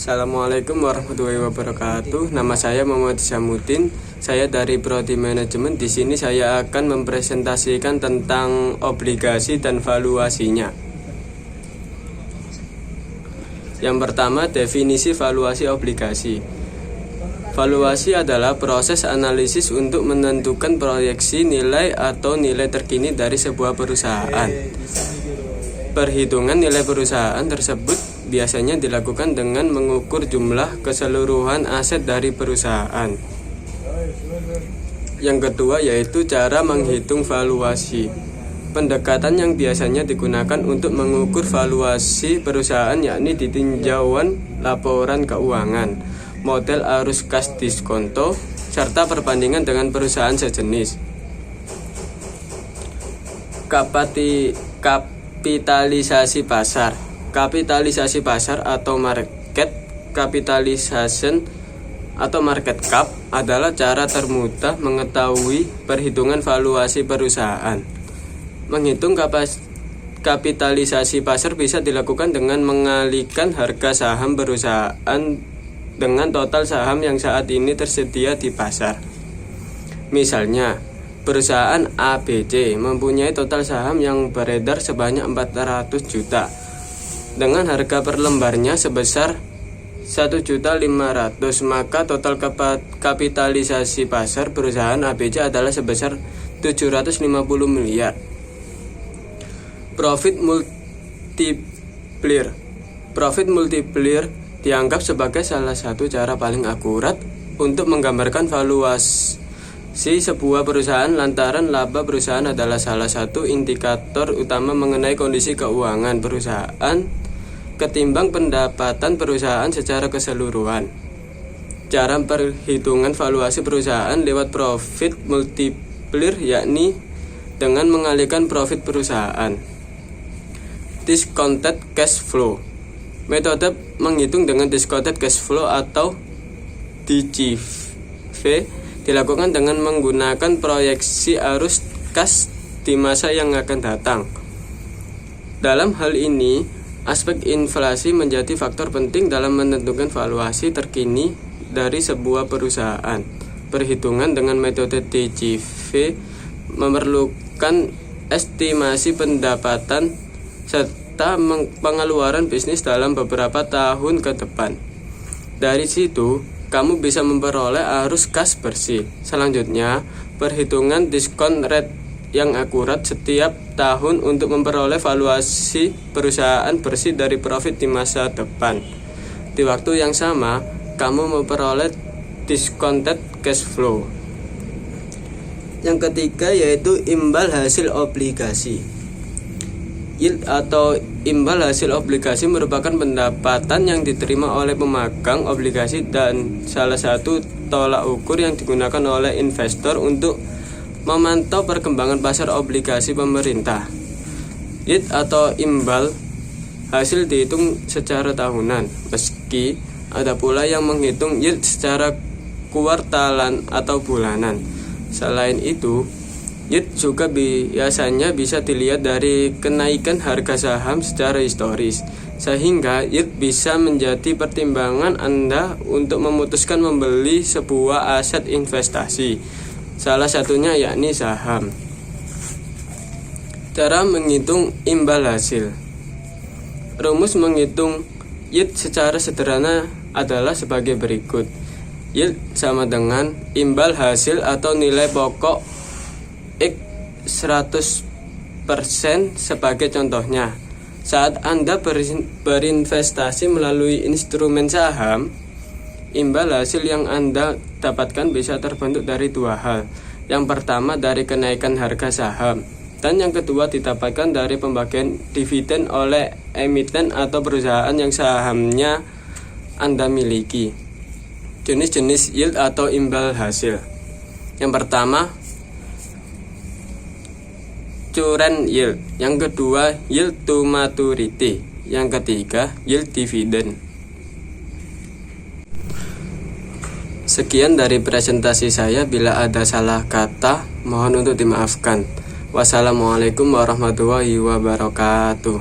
Assalamualaikum warahmatullahi wabarakatuh. Nama saya Muhammad Isamuddin. Saya dari Prodi Manajemen. Di sini saya akan mempresentasikan tentang obligasi dan valuasinya. Yang pertama, definisi valuasi obligasi. Valuasi adalah proses analisis untuk menentukan proyeksi nilai atau nilai terkini dari sebuah perusahaan. Perhitungan nilai perusahaan tersebut biasanya dilakukan dengan mengukur jumlah keseluruhan aset dari perusahaan. Yang kedua yaitu cara menghitung valuasi. Pendekatan yang biasanya digunakan untuk mengukur valuasi perusahaan yakni ditinjauan laporan keuangan, model arus kas diskonto, serta perbandingan dengan perusahaan sejenis. Kapitalisasi pasar. Kapitalisasi pasar atau market capitalization atau market cap adalah cara termudah mengetahui perhitungan valuasi perusahaan. Menghitung kapitalisasi pasar bisa dilakukan dengan mengalihkan harga saham perusahaan dengan total saham yang saat ini tersedia di pasar. Misalnya, perusahaan ABC mempunyai total saham yang beredar sebanyak 400 juta dengan harga per lembarnya sebesar 1.500.000, maka total kapitalisasi pasar perusahaan ABC adalah sebesar 750 miliar. Profit multiplier. Profit multiplier dianggap sebagai salah satu cara paling akurat untuk menggambarkan valuasi sebuah perusahaan lantaran laba perusahaan adalah salah satu indikator utama mengenai kondisi keuangan perusahaan ketimbang pendapatan perusahaan secara keseluruhan. Cara perhitungan valuasi perusahaan lewat profit multiplier yakni dengan mengalihkan profit perusahaan. Discounted cash flow. Metode menghitung dengan discounted cash flow atau DCF dilakukan dengan menggunakan proyeksi arus kas di masa yang akan datang. Dalam hal ini, aspek inflasi menjadi faktor penting dalam menentukan valuasi terkini dari sebuah perusahaan. Perhitungan dengan metode DCF memerlukan estimasi pendapatan serta pengeluaran bisnis dalam beberapa tahun ke depan. Dari situ, kamu bisa memperoleh arus kas bersih. Selanjutnya, perhitungan discount rate yang akurat setiap tahun untuk memperoleh valuasi perusahaan bersih dari profit di masa depan. Di waktu yang sama, kamu memperoleh discounted cash flow. Yang ketiga yaitu imbal hasil obligasi. Yield atau imbal hasil obligasi merupakan pendapatan yang diterima oleh pemegang obligasi dan salah satu tolak ukur yang digunakan oleh investor untuk memantau perkembangan pasar obligasi pemerintah. Yield atau imbal hasil dihitung secara tahunan, meski ada pula yang menghitung yield secara kuartalan atau bulanan. Selain itu, yield juga biasanya bisa dilihat dari kenaikan harga saham secara historis, sehingga yield bisa menjadi pertimbangan Anda untuk memutuskan membeli sebuah aset investasi. Salah satunya yakni saham. Cara menghitung imbal hasil. Rumus menghitung yield secara sederhana adalah sebagai berikut. Yield sama dengan imbal hasil atau nilai pokok X 100% sebagai contohnya. Saat Anda berinvestasi melalui instrumen saham, imbal hasil yang Anda dapatkan bisa terbentuk dari dua hal. Yang pertama dari kenaikan harga saham, dan yang kedua didapatkan dari pembagian dividen oleh emiten atau perusahaan yang sahamnya Anda miliki. Jenis-jenis yield atau imbal hasil. Yang pertama, current yield. Yang kedua, yield to maturity. Yang ketiga, yield dividend. Sekian dari presentasi saya. Bila ada salah kata, mohon untuk dimaafkan. Wassalamualaikum warahmatullahi wabarakatuh.